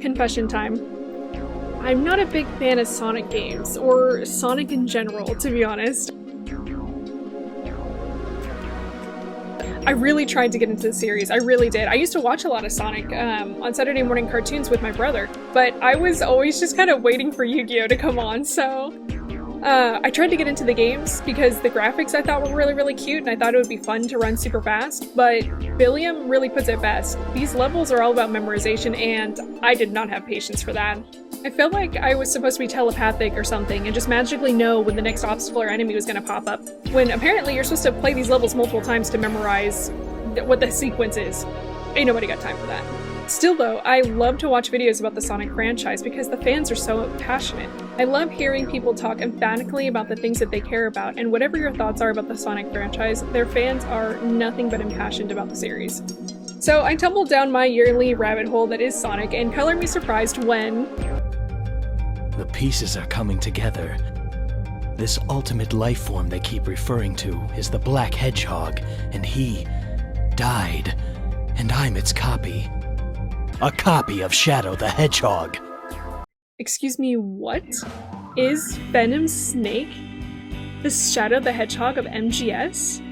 Confession time. I'm not a big fan of Sonic games, or Sonic in general, to be honest. I really tried to get into the series, I really did. I used to watch a lot of Sonic on Saturday morning cartoons with my brother, but I was always just kind of waiting for Yu-Gi-Oh! To come on, so... I tried to get into the games because the graphics I thought were really, really cute and I thought it would be fun to run super fast, but Billiam really puts it best. These levels are all about memorization and I did not have patience for that. I felt like I was supposed to be telepathic or something and just magically know when the next obstacle or enemy was going to pop up, when apparently you're supposed to play these levels multiple times to memorize what the sequence is. Ain't nobody got time for that. Still though, I love to watch videos about the Sonic franchise because the fans are so passionate. I love hearing people talk emphatically about the things that they care about, and whatever your thoughts are about the Sonic franchise, their fans are nothing but impassioned about the series. So I tumbled down my yearly rabbit hole that is Sonic, and color me surprised when... The pieces are coming together. This ultimate life form they keep referring to is the Black Hedgehog, and he died, and I'm its copy. A copy of Shadow the Hedgehog. Excuse me, what? Is Venom Snake the Shadow the Hedgehog of MGS?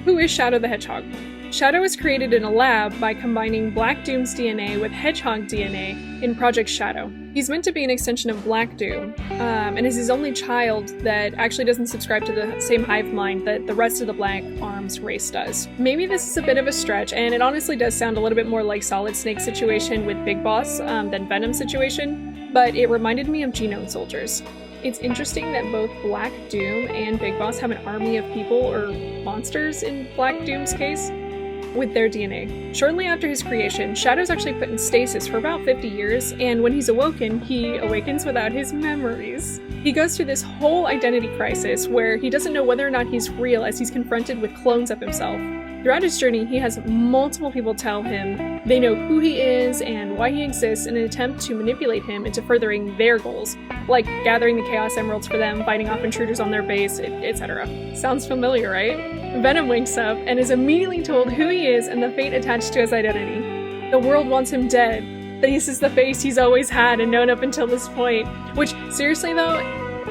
Who is Shadow the Hedgehog? Shadow was created in a lab by combining Black Doom's DNA with Hedgehog DNA in Project Shadow. He's meant to be an extension of Black Doom, and is his only child that actually doesn't subscribe to the same hive mind that the rest of the Black Arms race does. Maybe this is a bit of a stretch, and it honestly does sound a little bit more like Solid Snake's situation with Big Boss than Venom's situation, but it reminded me of Genome Soldiers. It's interesting that both Black Doom and Big Boss have an army of people, or monsters in Black Doom's case, with their DNA. Shortly after his creation, Shadow's actually put in stasis for about 50 years, and when he's awoken, he awakens without his memories. He goes through this whole identity crisis where he doesn't know whether or not he's real as he's confronted with clones of himself. Throughout his journey, he has multiple people tell him they know who he is and why he exists in an attempt to manipulate him into furthering their goals, like gathering the Chaos Emeralds for them, fighting off intruders on their base, etc. Sounds familiar, right? Venom wakes up and is immediately told who he is and the fate attached to his identity. The world wants him dead. This is the face he's always had and known up until this point. Which, seriously though,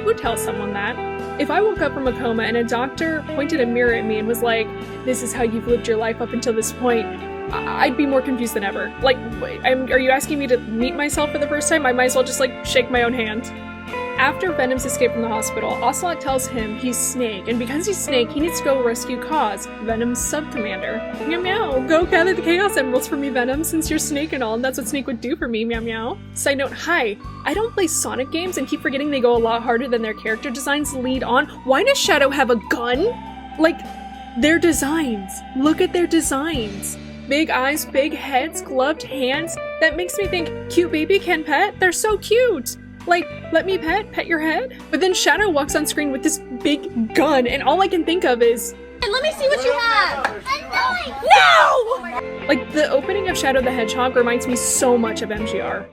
who tells someone that? If I woke up from a coma and a doctor pointed a mirror at me and was like, "This is how you've lived your life up until this point," I'd be more confused than ever. Like, are you asking me to meet myself for the first time? I might as well just, like, shake my own hand. After Venom's escape from the hospital, Ocelot tells him he's Snake, and because he's Snake, he needs to go rescue Cause, Venom's sub-commander. Meow meow, go gather the Chaos Emeralds for me, Venom, since you're Snake and all, and that's what Snake would do for me, meow meow. Side note, hi, I don't play Sonic games and keep forgetting they go a lot harder than their character designs lead on. Why does Shadow have a gun? Like, their designs. Look at their designs. Big eyes, big heads, gloved hands. That makes me think, cute baby can pet? They're so cute! Like, let me pet your head? But then Shadow walks on screen with this big gun, and all I can think of is, and let me see what you have! no! Like, the opening of Shadow the Hedgehog reminds me so much of MGR.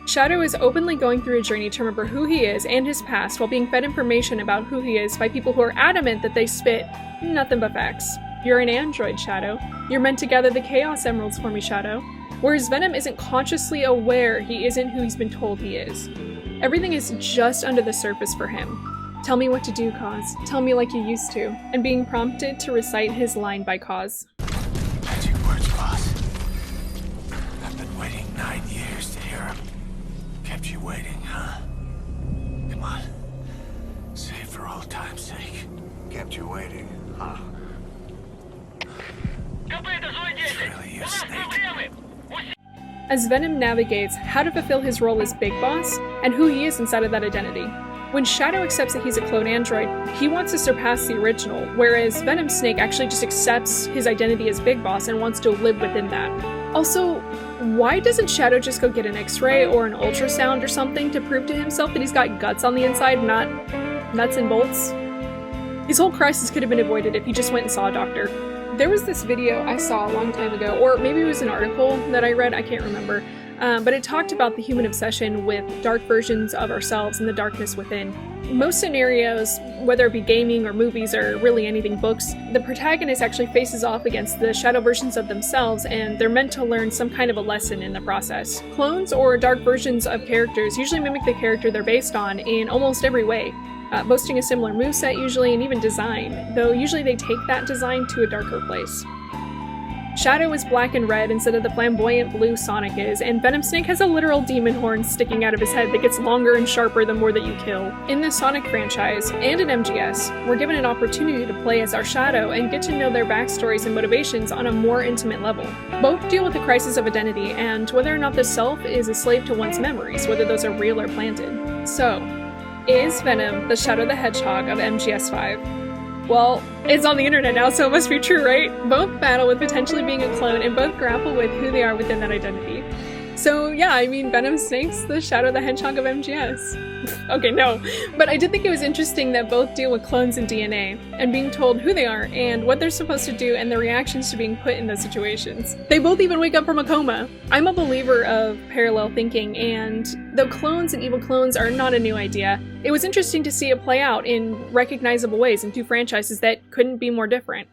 Shadow is openly going through a journey to remember who he is and his past while being fed information about who he is by people who are adamant that they spit nothing but facts. You're an android, Shadow. You're meant to gather the Chaos Emeralds for me, Shadow. Whereas Venom isn't consciously aware he isn't who he's been told he is. Everything is just under the surface for him. Tell me what to do, Cause. Tell me like you used to. And being prompted to recite his line by Cause. Magic words, boss. I've been waiting 9 years to hear them. Kept you waiting, huh? Come on. Say it for old time's sake. Kept you waiting, huh? It's really you, Snake. As Venom navigates how to fulfill his role as Big Boss and who he is inside of that identity. When Shadow accepts that he's a clone android, he wants to surpass the original, whereas Venom Snake actually just accepts his identity as Big Boss and wants to live within that. Also, why doesn't Shadow just go get an X-ray or an ultrasound or something to prove to himself that he's got guts on the inside, not nuts and bolts? His whole crisis could have been avoided if he just went and saw a doctor. There was this video I saw a long time ago, or maybe it was an article that I read, I can't remember, but it talked about the human obsession with dark versions of ourselves and the darkness within. Most scenarios, whether it be gaming or movies or really anything books, the protagonist actually faces off against the shadow versions of themselves, and they're meant to learn some kind of a lesson in the process. Clones or dark versions of characters usually mimic the character they're based on in almost every way, boasting a similar moveset usually, and even design, though usually they take that design to a darker place. Shadow is black and red instead of the flamboyant blue Sonic is, and Venom Snake has a literal demon horn sticking out of his head that gets longer and sharper the more that you kill. In the Sonic franchise, and in MGS, we're given an opportunity to play as our Shadow and get to know their backstories and motivations on a more intimate level. Both deal with the crisis of identity and whether or not the self is a slave to one's memories, whether those are real or planted. So, is Venom the Shadow the Hedgehog of MGS5? Well, it's on the internet now, so it must be true, right? Both battle with potentially being a clone, and both grapple with who they are within that identity. So yeah, I mean, Venom Snake's the Shadow the Hedgehog of MGS. Okay, no. But I did think it was interesting that both deal with clones and DNA, and being told who they are, and what they're supposed to do, and their reactions to being put in those situations. They both even wake up from a coma. I'm a believer of parallel thinking, and though clones and evil clones are not a new idea, it was interesting to see it play out in recognizable ways in two franchises that couldn't be more different.